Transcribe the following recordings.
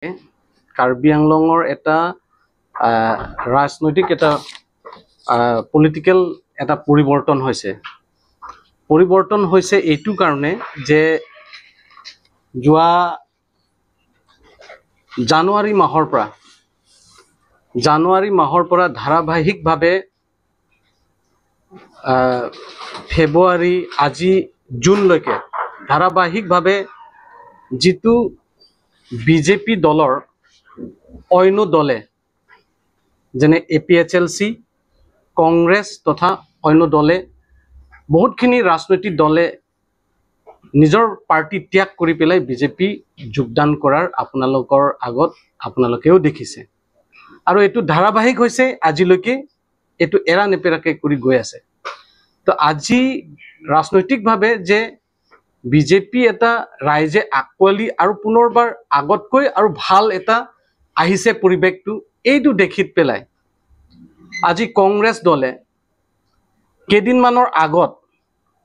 কাৰ্বি আংলঙৰ এটা ৰাজনৈতিক এটা পলিটিকেল এটা পৰিৱৰ্তন হৈছে এইটো কাৰণে যে যোৱা জানুৱাৰী মাহৰ পৰা ধাৰাবাহিকভাৱে ফেব্ৰুৱাৰী আজি জুনলৈকে ধাৰাবাহিকভাৱে যিটো বিজেপি দলৰ অন্য দলে যেনে APHLC কংগ্ৰেছ তথা অন্য দলে বহুতখিনি ৰাজনৈতিক দলে নিজৰ পাৰ্টি ত্যাগ কৰি পেলাই বিজেপি যোগদান কৰাৰ আপোনালোকৰ আগত আপোনালোকেও দেখিছে আৰু এইটো ধাৰাবাহিক হৈছে আজিলৈকে এইটো এৰা নেপেৰাকে কৰি গৈ আছে তো আজি ৰাজনৈতিকভাৱে যে বিজেপি এটা ৰাইজে আকোৱালি আৰু পুনৰবাৰ আগতকৈ আৰু ভাল এটা আহিছে পৰিৱেশটো এইটো দেখিত পেলাই আজি কংগ্ৰেছ দলে কেইদিনমানৰ আগত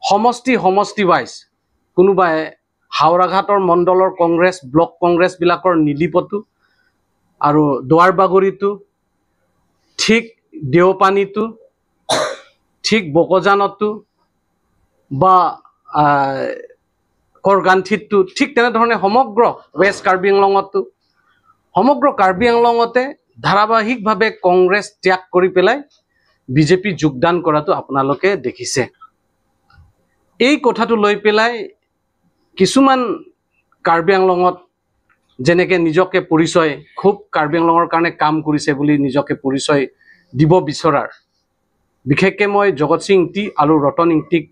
সমষ্টি ৱাইজ কোনোবাই হাওৰাঘাটৰ মণ্ডলৰ কংগ্ৰেছ ব্লক কংগ্ৰেছ বিলাকৰ নিলিপতো আৰু দুৱাৰবাগৰিটো ঠিক দেওপানীটো ঠিক বকজানতো বা কৰগান্থিতটো ঠিক তেনেধৰণে সমগ্ৰ ৱেষ্ট কাৰ্বি আংলঙতো সমগ্ৰ কাৰ্বি আংলঙতে ধাৰাবাহিকভাৱে কংগ্ৰেছ ত্যাগ কৰি পেলাই বিজেপি যোগদান কৰাটো আপোনালোকে দেখিছে এই কথাটো লৈ পেলাই কিছুমান কাৰ্বি আংলঙত যেনেকৈ নিজকে পৰিচয় খুব কাৰ্বি আংলঙৰ কাৰণে কাম কৰিছে বুলি নিজকে পৰিচয় দিব বিচৰাৰ বিশেষকৈ মই জগত সিং ইংতি আৰু ৰতন ইংতিক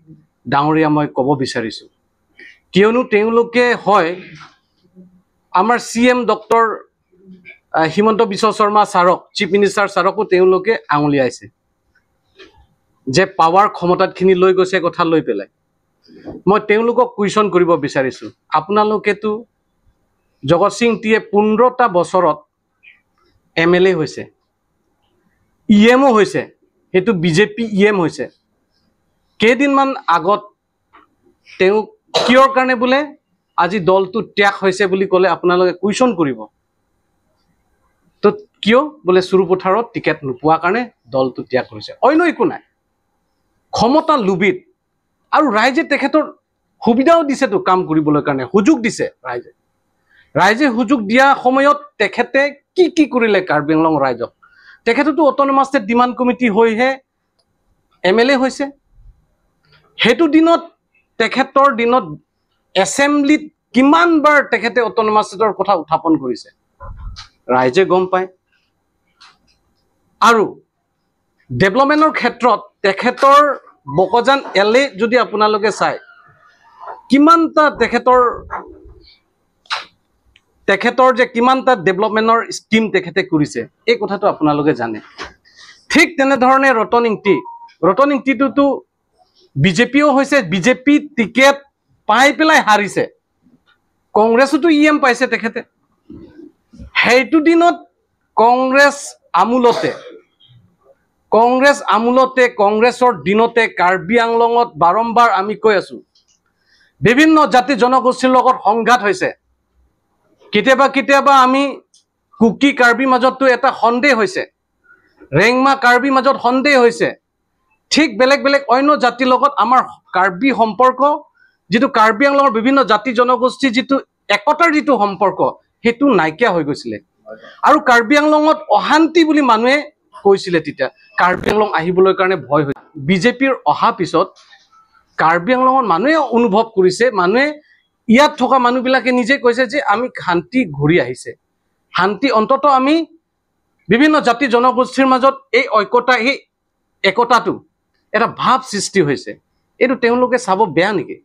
ডাঙৰীয়া মই ক'ব বিচাৰিছোঁ কিয়নো তেওঁলোকে হয় আমাৰ CM ডক্টৰ হিমন্ত বিশ্ব শৰ্মা ছাৰক চিফ মিনিষ্টাৰ ছাৰকো তেওঁলোকে আঙুলিয়াইছে যে পাৱাৰ ক্ষমতাখিনি লৈ গৈছে কথা লৈ পেলাই মই তেওঁলোকক কুৱেশ্যন কৰিব বিচাৰিছোঁ আপোনালোকেতো জগত সিং ইংতিয়ে 15টা বছৰত MLA হৈছে EMও হৈছে সেইটো বিজেপি EM হৈছে কেইদিনমান আগত তেওঁ কিয়ৰ কাৰণে বোলে আজি দলটো ত্যাগ হৈছে বুলি ক'লে আপোনালোকে কুৱেশ্যন কৰিব তো কিয় বোলে সুৰুপথাৰত টিকেট নোপোৱাৰ কাৰণে দলটো ত্যাগ কৰিছে অন্য একো নাই ক্ষমতা লুবিত আৰু ৰাইজে তেখেতৰ সুবিধাও দিছেতো কাম কৰিবলৈ কাৰণে সুযোগ দিছে ৰাইজে সুযোগ দিয়া সময়ত তেখেতে কি কৰিলে কাৰ্বি আংলং ৰাইজক তেখেততো অট'নমাছ ষ্টেট ডিমাণ্ড কমিটি হৈহে MLA হৈছে সেইটো দিনত তেখেতৰ দিনত এছেম্বলিত কিমানবাৰ তেখেতে অট'নমাছ ষ্টেটৰ কথা উত্থাপন কৰিছে ৰাইজে গম পায় আৰু ডেভেলপমেণ্টৰ ক্ষেত্ৰত তেখেতৰ বকজান LA যদি আপোনালোকে চাই কিমানটা তেখেতৰ যে কিমানটা ডেভেলপমেণ্টৰ স্কিম তেখেতে কৰিছে এই কথাটো আপোনালোকে জানে ঠিক তেনেধৰণে ৰতন ইংতিটোতো বিজেপিও হৈছে বিজেপি টিকেট পাই পেলাই হাৰিছে কংগ্ৰেছতো EM পাইছে তেখেতে সেইটো দিনত কংগ্ৰেছ আমোলতে কংগ্ৰেছৰ দিনতে কাৰ্বি আংলঙত বাৰম্বাৰ আমি কৈ আছো বিভিন্ন জাতি জনগোষ্ঠীৰ লগত সংঘাত হৈছে কেতিয়াবা আমি কুকি কাৰ্বি মাজতো এটা সন্দেহ হৈছে ৰেংমা কাৰ্বি মাজত সন্দেহ হৈছে ঠিক বেলেগ অন্য জাতিৰ লগত আমাৰ কাৰ্বি সম্পৰ্ক যিটো কাৰ্বি আংলঙৰ বিভিন্ন জাতি জনগোষ্ঠী যিটো একতাৰ যিটো সম্পৰ্ক সেইটো নাইকিয়া হৈ গৈছিলে আৰু কাৰ্বি আংলঙত অশান্তি বুলি মানুহে কৈছিলে তেতিয়া কাৰ্বি আংলং আহিবলৈ কাৰণে ভয় হৈ বিজেপিৰ অহা পিছত কাৰ্বি আংলঙৰ মানুহে অনুভৱ কৰিছে মানুহে ইয়াত থকা মানুহবিলাকে নিজে কৈছে যে আমি শান্তি ঘূৰি আহিছে শান্তি অন্তত আমি বিভিন্ন জাতি জনগোষ্ঠীৰ মাজত এই একতাটো এটা ভাৱ সৃষ্টি হৈছে এইটো তেওঁলোকে চাব বেয়া নেকি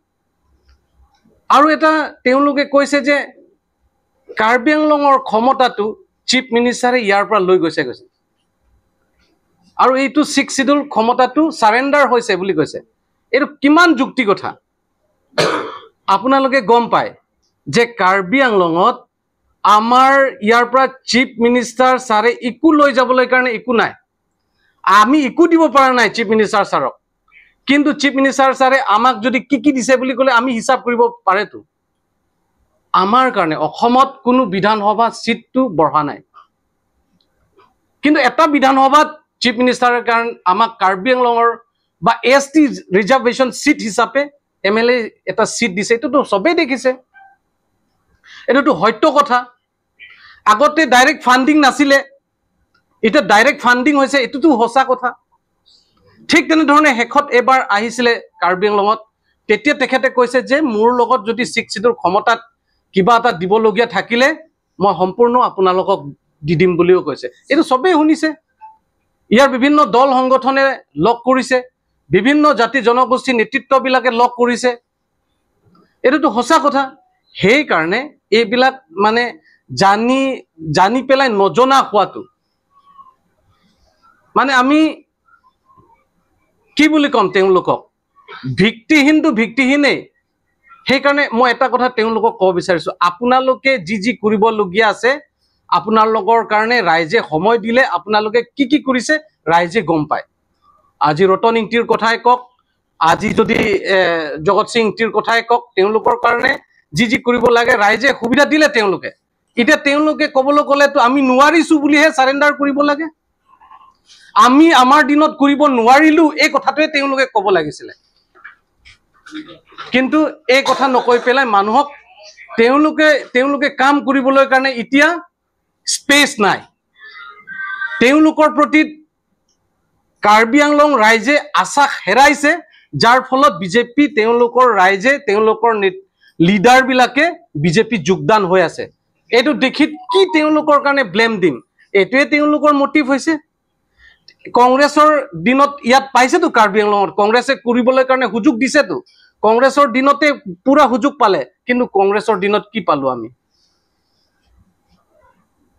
আৰু এটা তেওঁলোকে কৈছে যে কাৰ্বি আংলঙৰ ক্ষমতাটো চিফ মিনিষ্টাৰে ইয়াৰ পৰা লৈ গৈছে আৰু এইটো 6 শিডিউল ক্ষমতাটো সাৰেন্ডাৰ হৈছে বুলি কৈছে এইটো কিমান যুক্তি কথা আপোনালোকে গম পায় যে কাৰ্বি আংলঙত আমাৰ ইয়াৰ পৰা চিফ মিনিষ্টাৰ ছাৰে একো লৈ যাবলৈ কাৰণে একো নাই আমি একো দিব পৰা নাই চিফ মিনিষ্টাৰ ছাৰক কিন্তু চিফ মিনিষ্টাৰ ছাৰে আমাক যদি কি দিছে বুলি ক'লে আমি হিচাপ কৰিব পাৰেতো আমাৰ কাৰণে অসমত কোনো বিধানসভা সিটটো বঢ়া নাই, কিন্তু এটা বিধানসভাত চিফ মিনিষ্টাৰৰ কাৰণে আমাক কাৰ্বি আংলঙৰ বা ST ৰিজাৰ্ভেশ্যন সিট হিচাপে MLA এটা সিট দিছে। এইটোতো সবেই দেখিছে, এইটোতো সত্য কথা। আগতে ডাইৰেক্ট ফাণ্ডিং নাছিলে, এতিয়া ডাইৰেক্ট ফাণ্ডিং হৈছে, এইটোতো সঁচা কথা। ঠিক তেনেধৰণে শেষত এবাৰ আহিছিলে কাৰ্বি আংলঙত, তেতিয়া তেখেতে কৈছে যে মোৰ লগত যদি 6 সিটৰ ক্ষমতাত কিবা এটা দিবলগীয়া থাকিলে মই সম্পূৰ্ণ আপোনালোকক দি দিম বুলিও কৈছে। এইটো সবেই শুনিছে। ইয়াৰ বিভিন্ন দল সংগঠনে লগ কৰিছে, বিভিন্ন জাতি জনগোষ্ঠী নেতৃত্ববিলাকে লগ কৰিছে, এইটোতো সঁচা কথা। সেইকাৰণে এইবিলাক মানে জানি পেলাই নজনা হোৱাটো, মানে আমি কি বুলি ক'ম তেওঁলোকক, ভিত্তিহীনটো ভিত্তিহীনেই। সেইকাৰণে মই এটা কথা তেওঁলোকক ক'ব বিচাৰিছোঁ, আপোনালোকে যি কৰিবলগীয়া আছে আপোনালোকৰ কাৰণে ৰাইজে সময় দিলে, আপোনালোকে কি কৰিছে ৰাইজে গম পায়। আজি ৰতন ইংতিৰ কথাই কওক, আজি যদি জগত সিং ইংতিৰ কথাই কওক, তেওঁলোকৰ কাৰণে যি কৰিব লাগে ৰাইজে সুবিধা দিলে তেওঁলোকে। এতিয়া তেওঁলোকে ক'বলৈ গ'লেতো আমি নোৱাৰিছোঁ বুলিহে চাৰেণ্ডাৰ কৰিব লাগে, আমি আমাৰ দিনত কৰিব নোৱাৰিলোঁ এই কথাটোৱে তেওঁলোকে ক'ব লাগিছিলে। কিন্তু এই কথা নকৈ পেলাই মানুহক তেওঁলোকে কাম কৰিবলৈ কাৰণে এতিয়া স্পেচ নাই। তেওঁলোকৰ প্ৰতি কাৰ্বি আংলং ৰাইজে আশা হেৰাইছে, যাৰ ফলত বিজেপি তেওঁলোকৰ ৰাইজে তেওঁলোকৰ লিডাৰবিলাকে বিজেপি যোগদান হৈ আছে। এইটো দেখি কি তেওঁলোকৰ কাৰণে ব্লেম দিম, এইটোৱে তেওঁলোকৰ মটিভ হৈছে। কংগ্ৰেছৰ দিনত ইয়াত পাইছেতো, কাৰ্বি আংলঙত কংগ্ৰেছে কৰিবলৈ কাৰণে সুযোগ দিছেতো, কংগ্ৰেছৰ দিনতে পুৰা সুযোগ পালে, কিন্তু কংগ্ৰেছৰ দিনত কি পালো আমি?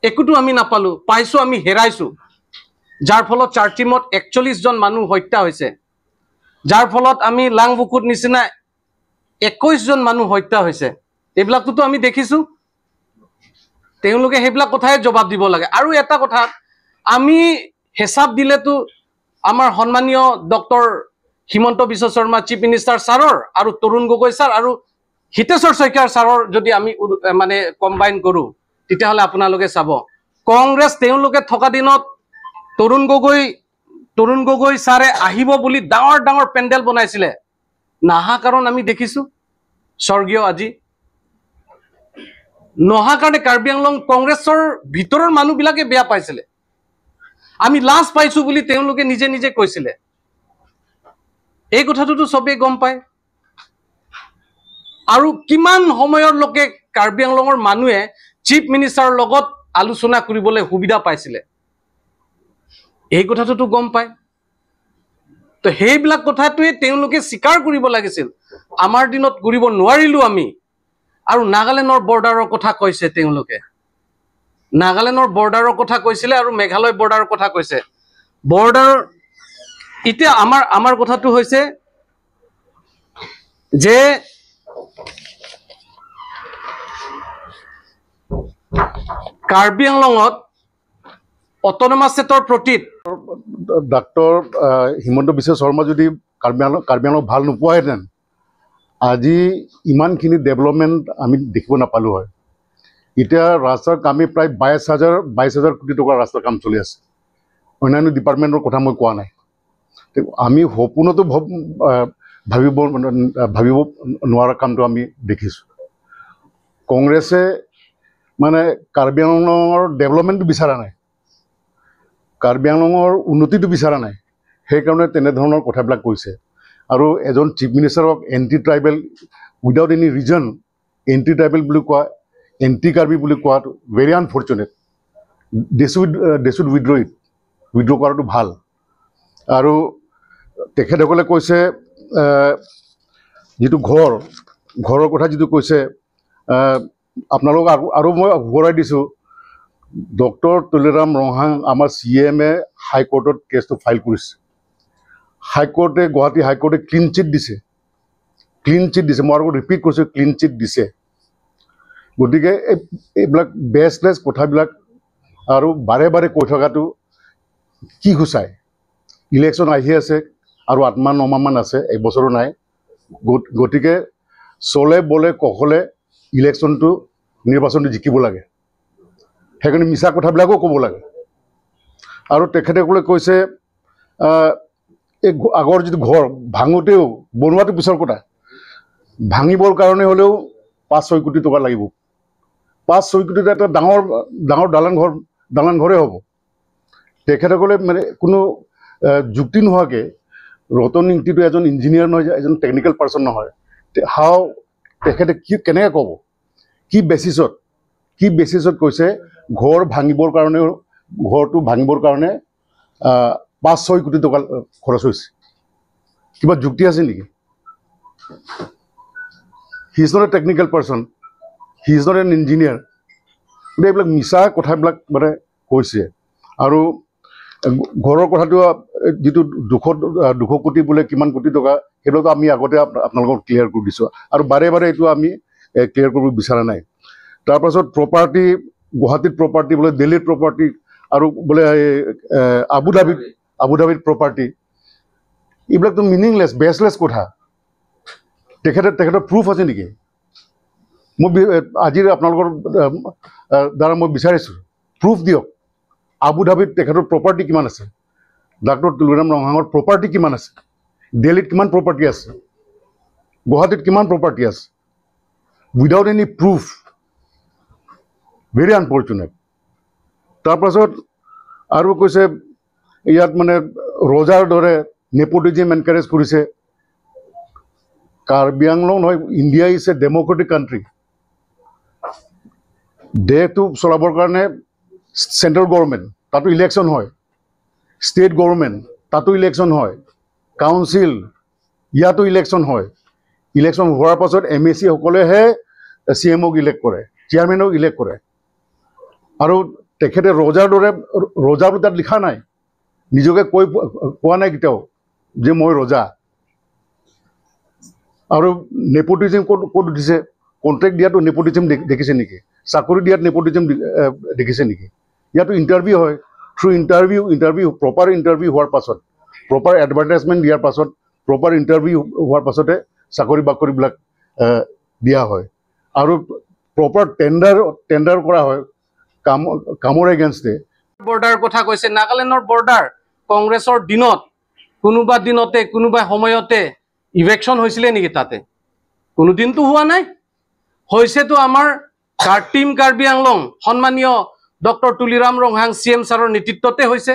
একোটো আমি নাপালো, পাইছো আমি হেৰাইছো। যাৰ ফলত চাৰ্চিমত 41 জন মানুহ হত্যা হৈছে, যাৰ ফলত আমি লাংবুকুত নিচিনা 21 জন মানুহ হত্যা হৈছে। এইবিলাকতো আমি দেখিছো, তেওঁলোকে সেইবিলাক কথাই জবাব দিব লাগে। আৰু এটা কথা, আমি হিচাপ দিলেতো আমাৰ সন্মানীয় doctor Himanta Biswa Sarma chief minister ছাৰৰ আৰু তৰুণ গগৈ ছাৰ আৰু হিতেশ্বৰ শইকীয়াৰ ছাৰৰ যদি আমি মানে কম্বাইন কৰোঁ, তেতিয়াহ'লে আপোনালোকে চাব, কংগ্ৰেছ তেওঁলোকে থকা দিনত তৰুণ গগৈ ছাৰে আহিব বুলি ডাঙৰ ডাঙৰ পেণ্ডেল বনাইছিলে, নাহা কাৰণ আমি দেখিছোঁ। স্বৰ্গীয় আজি নহা কাৰণে কাৰ্বি আংলং কংগ্ৰেছৰ ভিতৰৰ মানুহবিলাকে বেয়া পাইছিলে, আমি লাজ পাইছো বুলি তেওঁলোকে নিজে কৈছিলে। এই কথাটোতো সবেই গম পায়। আৰু কিমান সময়লৈকে কাৰ্বি আংলঙৰ মানুহে চিফ মিনিষ্টাৰৰ লগত আলোচনা কৰিবলৈ সুবিধা পাইছিলে, এই কথাটোতো গম পায়। তো সেইবিলাক কথাটোৱে তেওঁলোকে স্বীকাৰ কৰিব লাগিছিল, আমাৰ দিনত কৰিব নোৱাৰিলোঁ আমি। আৰু নাগালেণ্ডৰ বৰ্ডাৰৰ কথা কৈছে তেওঁলোকে, নাগালেণ্ডৰ বৰ্ডাৰৰ কথা কৈছিলে আৰু মেঘালয় বৰ্ডাৰৰ কথা কৈছে। বৰ্ডাৰ এতিয়া আমাৰ কথাটো হৈছে যে কাৰ্বি আংলঙত অট'নমাছ ষ্টেটৰ প্ৰতি ডক্টৰ হিমন্ত বিশ্ব শৰ্মা যদি কাৰ্বি আংলং ভাল নোপোৱাহেঁতেন, আজি ইমানখিনি ডেভেলপমেণ্ট আমি দেখিব নাপালোঁ হয়। এতিয়া ৰাস্তাৰ কামেই প্ৰায় 22,000 কোটি টকাৰ ৰাস্তাৰ কাম চলি আছে। অন্যান্য ডিপাৰ্টমেণ্টৰ কথা মই কোৱা নাই। আমি সপোনতো ভাবিব নোৱাৰা কামটো আমি দেখিছোঁ। কংগ্ৰেছে মানে কাৰ্বি আংলঙৰ ডেভেলপমেণ্টটো বিচৰা নাই, কাৰ্বি আংলঙৰ উন্নতিটো বিচৰা নাই, সেইকাৰণে তেনেধৰণৰ কথাবিলাক কৈছে। আৰু এজন চিফ মিনিষ্টাৰক anti tribal without any reason anti tribal বুলি কোৱা, এণ্টি কাৰ্বি বুলি কোৱাটো very unfortunate. They should withdraw কৰাটো ভাল। আৰু তেখেতসকলে কৈছে যিটো ঘৰৰ কথা যিটো কৈছে, আপোনালোক আৰু মই সোঁৱৰাই দিছোঁ, ডক্টৰ তুলিৰাম ৰহাং আমাৰ CMে হাইকোৰ্টত কেছটো ফাইল কৰিছে। গুৱাহাটী হাইকোৰ্টে ক্লিন চিট দিছে। মই আৰু ৰিপিট কৰিছোঁ, ক্লিন চিট দিছে। গতিকে এইবিলাক বেচলেছ কথাবিলাক আৰু বাৰে কৈ থকাটো কি সূচায়? ইলেকশ্যন আহি আছে আৰু 8 মাহ 9 মাহমান আছে, 1 বছৰো নাই। গতিকে চলে বলে কখলে ইলেকশ্যনটো নিৰ্বাচনটো জিকিব লাগে সেইকাৰণে মিছা কথাবিলাকো ক'ব লাগে আৰু তেখেতসকলে কৈছে এই আগৰ যিটো ঘৰ ভাঙোতেও বনোৱাটো পিছৰ কথা ভাঙিবৰ কাৰণে হ'লেও 5-6 কোটি টকা লাগিব 5-6 কোটি এটা ডাঙৰ ডাঙৰ দালান ঘৰে হ'ব তেখেতসকলে মানে কোনো যুক্তি নোহোৱাকৈ ৰতন ইংতিটো এজন ইঞ্জিনিয়াৰ নহয় এজন টেকনিকেল পাৰ্চন নহয় হাও তেখেতে কেনেকৈ ক'ব কি বেচিছত কৈছে ঘৰটো ভাঙিবৰ কাৰণে 5-6 কোটি টকা খৰচ হৈছে কিবা যুক্তি আছে নেকি he is not a technical person he is not an engineer গতিকে এইবিলাক মিছা কথাবিলাক মানে কৈছে আৰু ঘৰৰ কথাটো যিটো 200 কোটি বোলে কিমান কোটি টকা সেইটোতো আমি আগতে আপোনালোকক ক্লিয়াৰ কৰি দিছোঁ আৰু বাৰে এইটো আমি ক্লিয়াৰ কৰিব বিচৰা নাই তাৰপাছত প্ৰপাৰ্টি গুৱাহাটীত প্ৰপাৰ্টি বোলে দিল্লীত প্ৰপাৰ্টি আৰু বোলে আবুধাবিত প্ৰপাৰ্টি এইবিলাকতো মিনিংলেছ বেচলেছ কথা তেখেতৰ প্ৰুফ আছে নেকি মই আজি আপোনালোকৰ দ্বাৰা মই বিচাৰিছোঁ প্ৰুফ দিয়ক আবুধাবিত তেখেতৰ প্ৰপাৰ্টি কিমান আছে ডক্টৰ তুলিৰাম ৰংহাঙৰ প্ৰপাৰ্টি কিমান আছে দিল্লীত কিমান প্ৰপাৰ্টি আছে গুৱাহাটীত কিমান প্ৰপাৰ্টি আছে without any proof very unfortunate তাৰপাছত আৰু কৈছে ইয়াত মানে ৰজাৰ দৰে নেপোটিজিম এনকাৰেজ কৰিছে কাৰ্বি আংলং নহয় India is a democratic country দেশটো চলাবৰ কাৰণে চেণ্ট্ৰেল গভৰ্ণমেণ্ট তাতো ইলেকশ্যন হয় ষ্টেট গভৰ্ণমেণ্ট তাতো ইলেকশ্যন হয় কাউন্সিল ইয়াতো ইলেকশ্যন হয় ইলেকশ্যন হোৱাৰ পাছত MAC সকলেহে CMOক ইলেক্ট কৰে চেয়াৰমেনক ইলেক্ট কৰে আৰু তেখেতে ৰজাৰ দৰে ৰজাটো তাত লিখা নাই নিজকে কোৱা নাই কেতিয়াও যে মই ৰজা আৰু নেপোটিজিম ক'ত উঠিছে কণ্ট্ৰেক্ট দিয়াটো নেপোটিজিম দেখিছে নেকি চাকৰি দিয়াত নেপোটিজিম দেখিছে নেকি ইয়াতো ইণ্টাৰভিউ হয় থ্ৰু ইণ্টাৰভিউ প্ৰপাৰ ইণ্টাৰভিউ হোৱাৰ পাছত প্ৰপাৰ এডভাৰটাইজমেণ্ট দিয়াৰ পাছত প্ৰপাৰ ইণ্টাৰভিউ হোৱাৰ পাছতে চাকৰি বাকৰিবিলাক দিয়া হয় আৰু প্ৰপাৰ টেণ্ডাৰ কৰা হয় কামৰ এগেইনষ্টে বৰ্ডাৰ কথা কৈছে নাগালেণ্ডৰ বৰ্ডাৰ কংগ্ৰেছৰ দিনত কোনোবা দিনতে কোনোবা সময়তে ইভেকশ্যন হৈছিলে নেকি তাতে কোনোদিনটো হোৱা নাই হৈছেতো আমাৰ টিম কাৰ্বি আংলং সন্মানীয় ডক্টৰ তুলিৰাম ৰংহাং CM ছাৰৰ নেতৃত্বতে হৈছে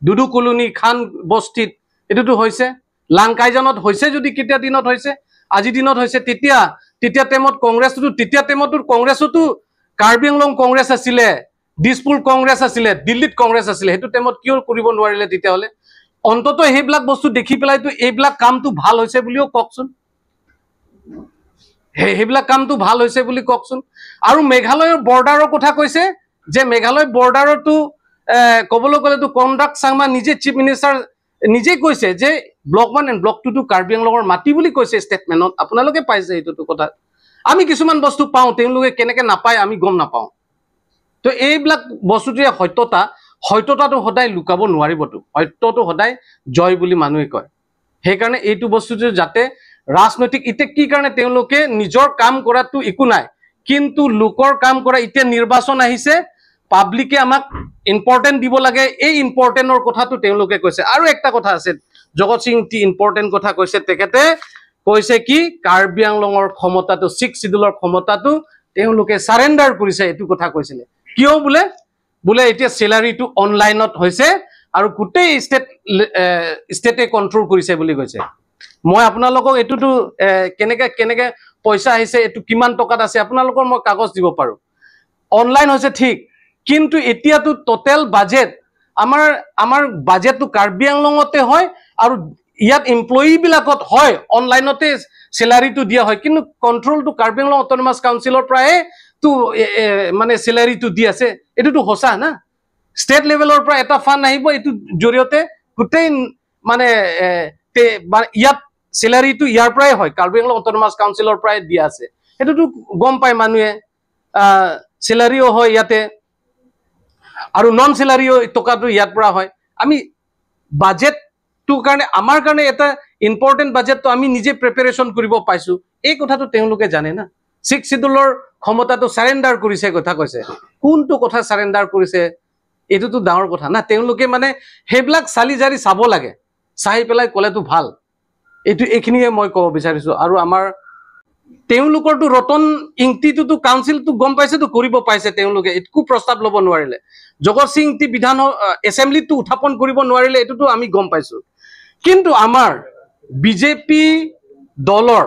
দুদু কলোনী খান বস্তিত এটোতো হৈছে লাংকাইজানত হৈছে যদি কেতিয়া দিনত হৈছে আজি দিনত হৈছে তেতিয়া টাইমত কংগ্ৰেছতো কাৰ্বি আংলং কংগ্ৰেছ আছিলে দিছপুৰ কংগ্ৰেছ আছিলে দিল্লীত কংগ্ৰেছ আছিলে হেতু টাইমত কিয় কৰিব নোৱাৰিলে তেতিয়াহলে অন্তত হেবিলাক বস্তু দেখি পেলাইতো এইবিলাক কামটো ভাল হৈছে বুলিও কওকচোন হেবিলাক কামটো ভাল হৈছে বুলি কওকচোন আৰু মেঘালয়ৰ বৰ্ডাৰৰ কথা কৈছে যে মেঘালয় বৰ্ডাৰতো কবলৈ গলেতো কনডাক্ট চাংমা নিজে চিফ মিনিষ্টাৰ নিজে কৈছে যে ব্লক 1 এণ্ড ব্লক 2 টো কাৰ্বি আংলঙৰ মাটি বুলি কৈছে ষ্টেটমেন্টত আপোনালোকে পাইছে এইটো কথা আমি কিছুমান বস্তু পাওঁ তেওঁলোকে কেনেকে নাপায় আমি গম নাপাওঁ তো এইবিলাক বস্তুটোৱে সত্যতাটো সদায় লুকাব নোৱাৰিবতো সত্যটো সদায় জয় বুলি মানুহে কয় সেইকাৰণে এইটো বস্তুটো যাতে ৰাজনৈতিক ইতে কি কাৰণে তেওঁলোকে নিজৰ কাম কৰাটো একো নাই কিন্তু লোকৰ কাম কৰা এতিয়া নিৰ্বাচন আহিছে পাব্লিকে আমাক ইম্পৰ্টেন্ট দিব লাগে এই ইম্পৰ্টেন্টৰ কথাটো তেওঁলোকে কৈছে আৰু একটা কথা আছে জগত সিং টি ইম্পৰ্টেন্ট কথা কৈছে তেখেতে কৈছে কি কাৰ্বি আংলঙৰ ক্ষমতাটো 6 শিডিউলৰ ক্ষমতাটো তেওঁলোকে সাৰেন্ডাৰ কৰিছে এইটো কথা কৈছিলে কিয় বোলে এতিয়া স্যালাৰিটো অনলাইনত হৈছে আৰু গোটেই ষ্টেটে কন্ট্ৰোল কৰিছে বুলি কৈছে মই আপোনালোকক এটোটো কেনেকে পইচা আহিছে এটো কিমান টকাত আছে আপোনালোকৰ মই কাগজ দিব পাৰো অনলাইন হৈছে ঠিক কিন্তু এতিয়াটো টোটাল বাজেট আমাৰ বাজেটটো কাৰ্বি আংলঙতে হয় আৰু ইয়াত এমপ্লয়ি বিলাকত হয় অনলাইনতে স্যালাৰিটো দিয়া হয় কিন্তু কন্ট্ৰোলটো কাৰ্বি আংলং অটোনমাস কাউন্সিলৰ প্ৰায় তো মানে স্যালাৰিটো দি আছে এটোটো হোসা না স্টেট লেভেলৰ পৰা এটা ফান্ড আহিব এটো জৰিয়তে গোটেই মানে ইয়াত স্যালাৰিটো ইয়াৰ পৰাই হয় কাৰ্বি আংলং অটোনমাস কাউন্সিলৰ পৰাই দিয়া আছে এটোটো গম পায় মানুহে স্যালাৰিও হয় ইয়াতে আৰু নন স্যালাৰিও টকাটো ইয়াৰ পৰা হয় আমি বাজেটটো কাৰণে আমাৰ কাৰণে এটা ইম্পৰ্টেন্ট বাজেটটো আমি নিজে প্ৰিপাৰেচন কৰিব পাইছো এই কথাটো তেওঁলোকে জানে না ছিক্স শিডিউলৰ ক্ষমতাটো সাৰেণ্ডাৰ কৰিছে কথা কৈছে কোনটো কথা সাৰেণ্ডাৰ কৰিছে এইটোতো ডাঙৰ কথা না তেওঁলোকে মানে হেবিলাক চালি জাৰি চাব লাগে চাই পেলাই ক'লেতো ভাল এইখিনিয়ে মই ক'ব বিচাৰিছো আৰু আমাৰ তেওঁলোকৰটো ৰতন ইংতিটোতো কাউন্সিলটো গম পাইছেতো কৰিব পাইছে তেওঁলোকে একো প্ৰস্তাৱ ল'ব নোৱাৰিলে জগত সিং ইংতি বিধান এছেম্বলিটো উত্থাপন কৰিব নোৱাৰিলে এইটোতো আমি গম পাইছো কিন্তু আমাৰ বিজেপি দলৰ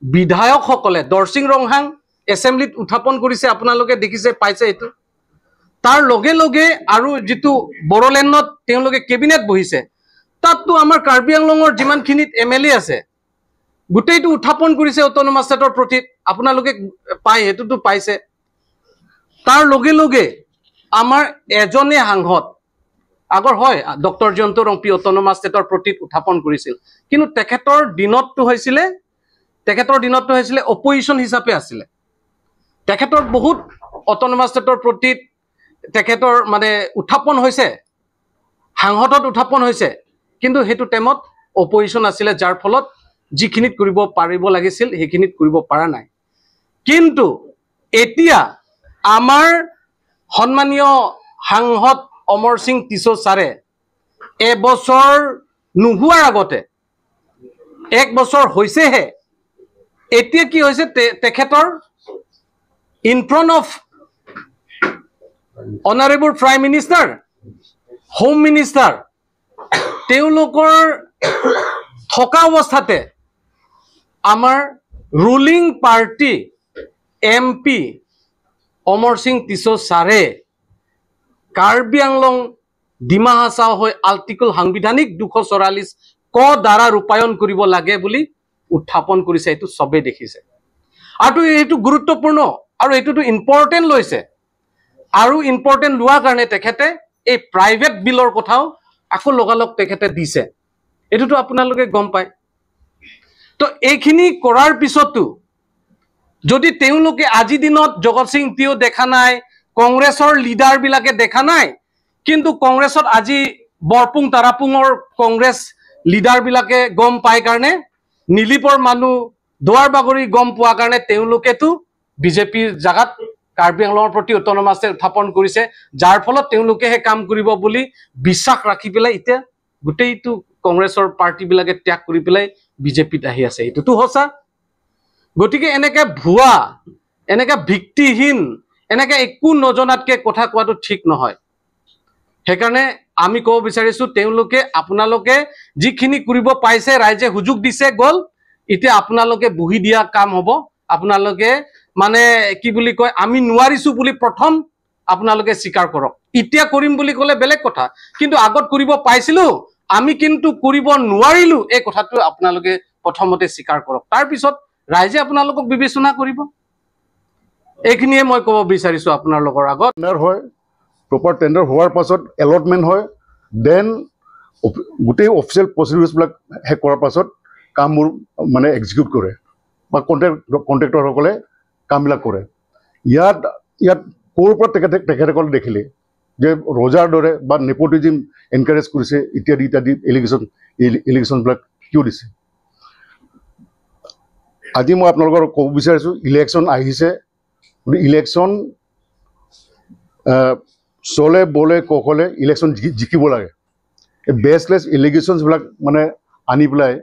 বিধায়কসকলে দৰসিং ৰংহাং এছেম্বলিত উত্থাপন কৰিছে আপোনালোকে দেখিছে পাইছে এইটো তাৰ লগে লগে আৰু যেটো বড়োলেণ্ডত তেওঁলোকে কেবিনেট বহিছে তাততো আমাৰ কাৰ্বি আংলঙৰ যিমানখিনিত এমএলএ আছে গোটেইটো উত্থাপন কৰিছে অটোনমাস ষ্টেটৰ প্ৰতি আপোনালোকে পাই হেতুটো পাইছে তাৰ লগে লগে আমাৰ এজনে সাংসদ আগৰ হয় ডক্টৰ জয়ন্ত ৰংপি অটোনমাস ষ্টেটৰ প্ৰতি উত্থাপন কৰিছিল কিন্তু তেখেতৰ দিনতটো হৈছিলে অপজিশন হিচাপে আছিল তেখেতৰ বহুত অটোনমাস ষ্টেটৰ প্ৰতি তেখেতৰ মানে উত্থাপন হৈছে সাংসদত উত্থাপন হৈছে কিন্তু হেতু টাইমত অপজিশন আছিল যাৰ ফলত যিখিনিত কৰিব পাৰিব লাগিছিল হেখিনিত কৰিব পৰা নাই কিন্তু এতিয়া আমাৰ সন্মানীয় সাংসদ অমৰ সিং টিছো ছাৰে এবছৰ নোহোৱাৰ আগতে এক বছৰ হৈছেহে এতিয়া কি হৈছে তেখেতৰ in front of honourable prime minister home minister তেওঁলোকৰ থকা অৱস্থাতে আমাৰ ৰুলিং পাৰ্টি এমপি অমৰ সিং টিছো ছাৰে কাৰ্বি আংলং ডিমা হাছাও হৈ আৰ্টিকল সাংবিধানিক 244 ক দ্বাৰা ৰূপায়ণ কৰিব লাগে বুলি উত্থাপন কৰিছে এইটো সবে দেখিছে আৰু এইটো গুৰুত্বপূৰ্ণ আৰু এইটোটো ইম্পৰ্টেন্ট লৈছে আৰু ইম্পৰ্টেন্ট লোৱাৰ কাৰণে তেখেতে এই প্ৰাইভেট বিলৰ কথাও আকৌ লগালগ তেখেতে দিছে এইটোটো আপোনালোকে গম পায় তো এইখিনি কৰাৰ পিছতো যদি তেওঁলোকে আজি দিনত জগত সিং তিও দেখা নাই কংগ্ৰেছৰ লিডাৰ বিলাকে দেখা নাই কিন্তু কংগ্ৰেছত আজি বৰপুং তাৰাপুঙৰ কংগ্ৰেছ লিডাৰ বিলাকে গম পায় কাৰণে নীলিপৰ মানুহ দুৱাৰ বাগৰি গম পোৱা কাৰণে তেওঁলোকেতো বিজেপিৰ জাগাত কাৰ্বি আংলঙৰ প্ৰতি অটোনমাস উত্থাপন কৰিছে যাৰ ফলত তেওঁলোকে হে কাম কৰিব বুলি বিশ্বাস ৰাখি পেলাই এতিয়া গোটেইটো কংগ্ৰেছৰ পাৰ্টি বিলাকে ত্যাগ কৰি পেলাই বিজেপিত আহি আছে এইটোতো হসা গতিকে এনেকে ভুৱা এনেকে ভিত্তিহীন এনেকে একো নজনাতকে কথা কোৱাটো ঠিক নহয় হেকাৰণে আমি ক'ব বিচাৰিছো তেওঁলোকে আপোনালোকে যিখিনি কৰিব পাইছে ৰাইজে হুজুক দিছে গল এতিয়া আপোনালোকে বহি দিয়া কাম হ'ব আপোনালোকে মানে কি বুলি কয় আমি নোৱাৰিছো বুলি প্ৰথম আপোনালোকে স্বীকাৰ কৰক এতিয়া কৰিম বুলি ক'লে বেলেগ কথা কিন্তু আগত কৰিব পাইছিলো আমি কিন্তু কৰিব নোৱাৰিলো এই কথাটো আপোনালোকে প্ৰথমতে স্বীকাৰ কৰক তাৰ পিছত ৰাইজে আপোনালোকক বিবেচনা কৰিব এইখিনিয়ে মই ক'ব বিচাৰিছো আপোনালোকৰ আগত টেন্ডাৰ হয় প্ৰপাৰ টেন্ডাৰ হোৱাৰ পাছত এলটমেণ্ট হয় দেন গোটেই অফিচিয়েল প্ৰচিডিউৰ্ছবিলাক শেষ কৰাৰ পাছত কামবোৰ মানে এক্সিকিউট কৰে বা কণ্ট্ৰেক্টৰসকলে কামবিলাক কৰে ইয়াত ক'ৰ পৰা তেখেতসকলে দেখিলে যে ৰজাৰ দৰে বা নেপোটিজিম এনকাৰেজ কৰিছে ইত্যাদি ইত্যাদি এলিগেশ্যনবিলাক কিয় দিছে আজি মই আপোনালোকৰ ক'ব বিচাৰিছোঁ ইলেকশ্যন আহিছে ইলেকশ্যন চলে বলে কৌশলে ইলেকশ্যন জিকিব লাগে এই বেছলেছ এলিগেশ্যনছবিলাক মানে আনি পেলাই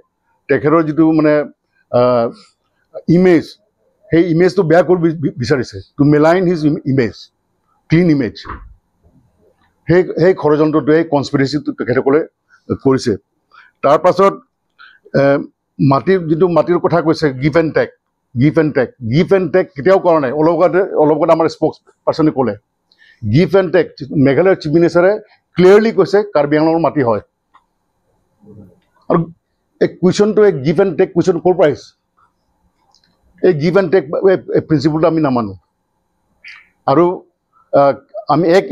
তেখেতৰ যিটো মানে ইমেজ সেই ইমেজটো বেয়া কৰিব বিচাৰিছে to malign his image clean image সেই ষড়যন্ত্ৰটো এই কনস্পিৰেচিটো তেখেতসকলে কৰিছে তাৰ পাছত মাটিৰ কথা কৈছে গিভ এণ্ড টেক কেতিয়াও কৰা নাই অলপ আগতে আমাৰ স্প'ক্স পাৰ্চনে ক'লে গিভ এণ্ড টেক মেঘালয়ৰ চিফ মিনিষ্টাৰে ক্লিয়াৰলি কৈছে কাৰ্বি আংলঙৰ মাটি হয় আৰু এই কুৱেশ্যনটো এই গিভ এণ্ড টেক কুৱেশ্যন ক'ৰ পৰা আহিছে এই গিভ এণ্ড টেক প্ৰিন্সিপলটো আমি নামানো আৰু আমি এক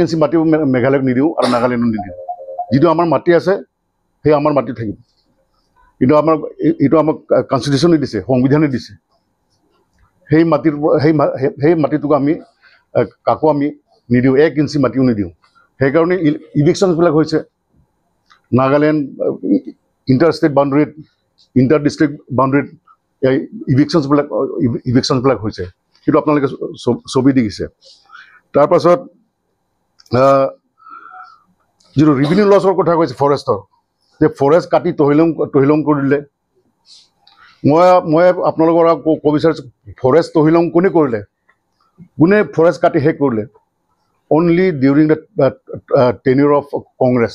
ইঞ্চি মাটিও মেঘালয়ক নিদিওঁ আৰু নাগালেণ্ডক নিদিওঁ যিটো আমাৰ মাটি আছে সেই আমাৰ মাটি থাকিব এইটো আমাক কনষ্টিটিউশ্যনে দিছে সংবিধানে দিছে সেই মাটিটোক আমি কাকো আমি নিদিওঁ এক ইঞ্চি মাটিও নিদিওঁ সেইকাৰণে ইলেকশ্যনছবিলাক হৈছে নাগালেণ্ড ইণ্টাৰ ষ্টেট বাউণ্ডেৰীত ইণ্টাৰ ডিষ্ট্ৰিক্ট বাউণ্ডেৰীত এই ইভিকশ্যনছবিলাক হৈছে, সেইটো আপোনালোকে ছবি দেখিছে। তাৰপাছত যিটো ৰেভিনিউ লছৰ কথা কৈছে ফৰেষ্টৰ, যে ফৰেষ্ট কাটি তহিলং কৰি দিলে। মই আপোনালোকৰ ক'ব বিচাৰিছোঁ, ফৰেষ্ট তহিলং কোনে কৰিলে? কোনে ফৰেষ্ট কাটি শেষ কৰিলে? Only during the tenure of Congress.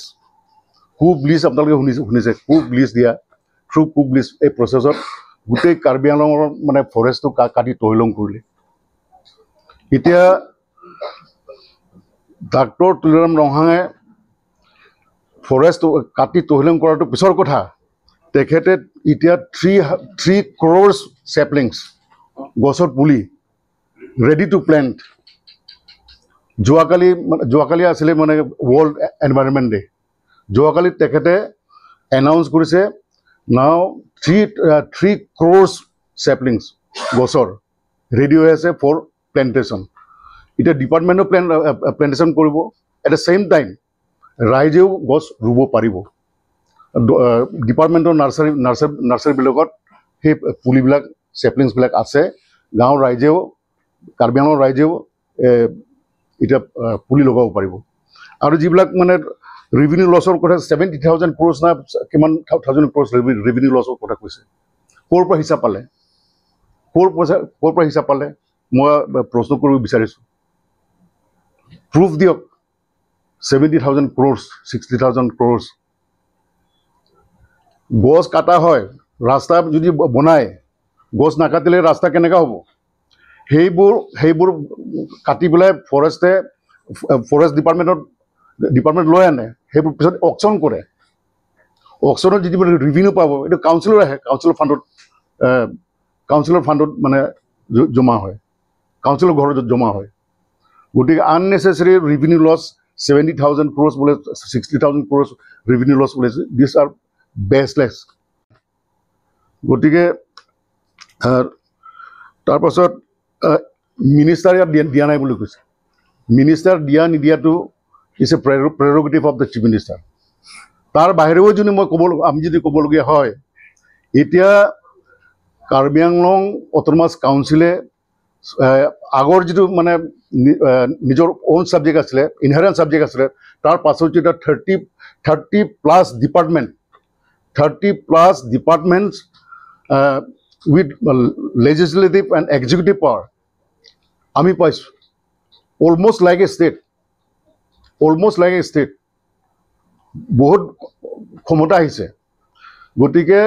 কুক ব্লিচ আপোনালোকে শুনিছে, কুক ব্লিচ দিয়া, থ্ৰু কুক ব্লিচ এই প্ৰচেছত গোটেই কাৰ্বি আংলঙৰ মানে ফৰেষ্টটো কাটি তহিলং কৰিলে। এতিয়া ডাক্তৰ তুলিৰাম ৰংহাঙে ফৰেষ্ট কাটি তহিলং কৰাটো পিছৰ কথা, তেখেতে এতিয়া 3 crore চেপলিংছ গছৰ পুলি ৰেডি টু প্লেণ্ট। যোৱাকালি আছিলে মানে ৱৰ্ল্ড এনভাইৰনমেণ্ট ডে। যোৱাকালি তেখেতে এনাউন্স কৰিছে নাও 3 crore চেপলিংছ গছৰ ৰেডি হৈ আছে ফৰ প্লেণ্টেশ্যন। এতিয়া ডিপাৰ্টমেণ্টৰ প্লেণ্টেশ্যন কৰিব, এট দ্য ছেইম টাইম ৰাইজেও গছ ৰুব পাৰিব। ডিপাৰ্টমেণ্টৰ নাৰ্চাৰীবিলাকত সেই পুলিবিলাক চেপলিংছবিলাক আছে। গাঁৱৰ ৰাইজেও, কাৰ্বি আংলঙৰ ৰাইজেও এতিয়া পুলি লগাব পাৰিব। আৰু যিবিলাক মানে ৰেভিনিউ লছৰ কথা 70,000 crore না কিমান 1,000 crore ৰেভিনিউ লছৰ কথা কৈছে, ক'ৰ পৰা হিচাপ পালে? ক'ৰ পৰা হিচাপ পালে? মই প্ৰশ্ন কৰিব বিচাৰিছোঁ, প্ৰুফ দিয়ক। 70,000 crore, 60,000 crore গছ কাটা হয়। ৰাস্তা যদি বনায়, গছ নাকাটিলে ৰাস্তা কেনেকৈ হ'ব? সেইবোৰ কাটি পেলাই ফৰেষ্ট ডিপাৰ্টমেণ্ট লৈ আনে, সেইবোৰ পিছত অকশ্যন কৰে। অকশ্যনত যিটো ৰেভিনিউ পাব, এইটো কাউন্সিলৰ আহে, কাউন্সিলৰ ফাণ্ডত মানে জমা হয়, কাউন্সিলৰ ঘৰত জমা হয়। গতিকে আননেচেচাৰী ৰেভিনিউ লছ 70,000 crore বোলে, 60,000 crore ৰেভিনিউ লছ ওলাইছে। দিছ আৰ বেচলেছ। গতিকে তাৰপাছত মিনিষ্টাৰ ইয়াত দিয়া নাই বুলি কৈছে। মিনিষ্টাৰ দিয়া নিদিয়াটো is a prerogative of the chief minister. তাৰ বাহিৰেও যদি আমি যদি ক'বলগীয়া হয়, এতিয়া কাৰ্বি আংলং অট'নমাছ কাউন্সিলে আগৰ যিটো মানে নিজৰ অ'ন ছাবজেক্ট আছিলে, ইনহেৰেণ্ট ছাবজেক্ট আছিলে, তাৰ পাছত যেতিয়া 30+ departments with legislative and executive power আমি পাইছোঁ। Almost like a state. বহুত ক্ষমতা আহিছে। গতিকে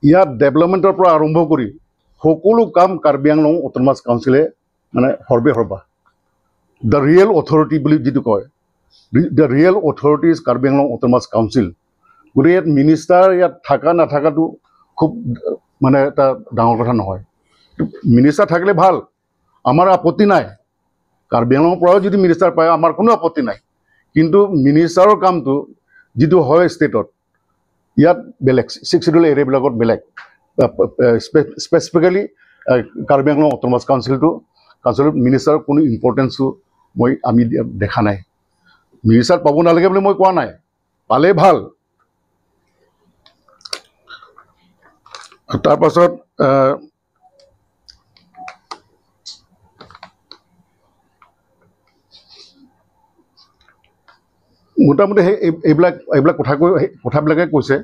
ইয়াত ডেভেলপমেণ্টৰ পৰা আৰম্ভ কৰি সকলো কাম কাৰ্বি আংলং অট'নমাছ কাউন্সিলে মানে সৰ্বা। দ্য ৰিয়েল অথৰিটি বুলি যিটো কয়, the real authority is Karbi Anglong autonomous council. গতিকে ইয়াত মিনিষ্টাৰ ইয়াত থকা নাথাকাটো খুব মানে এটা ডাঙৰ কথা নহয়। মিনিষ্টাৰ থাকিলে ভাল, আমাৰ আপত্তি নাই। কাৰ্বি আংলঙৰ পৰাও যদি মিনিষ্টাৰ পায় আমাৰ কোনো আপত্তি নাই। কিন্তু মিনিষ্টাৰৰ কামটো যিটো হয় ষ্টেটত, ইয়াত বেলেগ, 6 শিডিউল এৰিয়াবিলাকত বেলেগ। স্পেচিফিকেলি কাৰ্বি আংলং অট'নমাছ কাউন্সিলত মিনিষ্টাৰৰ কোনো ইম্পৰ্টেঞ্চো আমি দেখা নাই। মিনিষ্টাৰ পাব নালাগে বুলি মই কোৱা নাই, পালেই ভাল। তাৰপাছত মোটামুটি এইবিলাক কথাবিলাকে কৈছে।